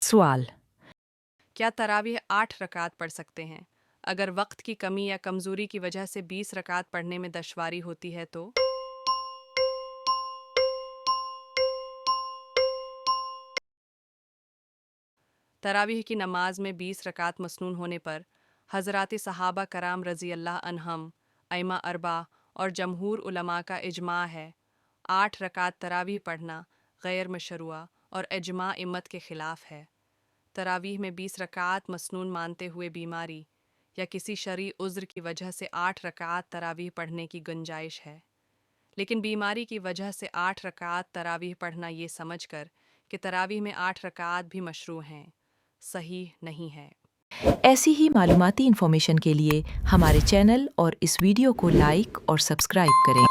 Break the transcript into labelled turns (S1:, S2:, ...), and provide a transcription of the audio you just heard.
S1: سوال
S2: کیا تراویح 8 رکعت پڑھ سکتے ہیں؟ اگر وقت کی کمی یا کمزوری کی وجہ سے 20 رکعت پڑھنے میں دشواری ہوتی ہے تو؟ تراویح کی نماز میں 20 رکعت مسنون ہونے پر حضرات صحابہ کرام رضی اللہ عنہم، ائمہ اربعہ اور جمہور علماء کا اجماع ہے 8 رکعت تراویح پڑھنا غیر مشروع اور اجماع امت کے خلاف ہے۔ تراویح میں 20 رکعت مسنون مانتے ہوئے بیماری یا کسی شرعی عذر کی وجہ سے 8 رکعت تراویح پڑھنے کی گنجائش ہے، لیکن بیماری کی وجہ سے 8 رکعت تراویح پڑھنا یہ سمجھ کر کہ تراویح میں 8 رکعت بھی مشروع ہیں، صحیح نہیں ہے۔
S1: ایسی ہی معلوماتی انفارمیشن کے لیے ہمارے چینل اور اس ویڈیو کو لائک اور سبسکرائب کریں۔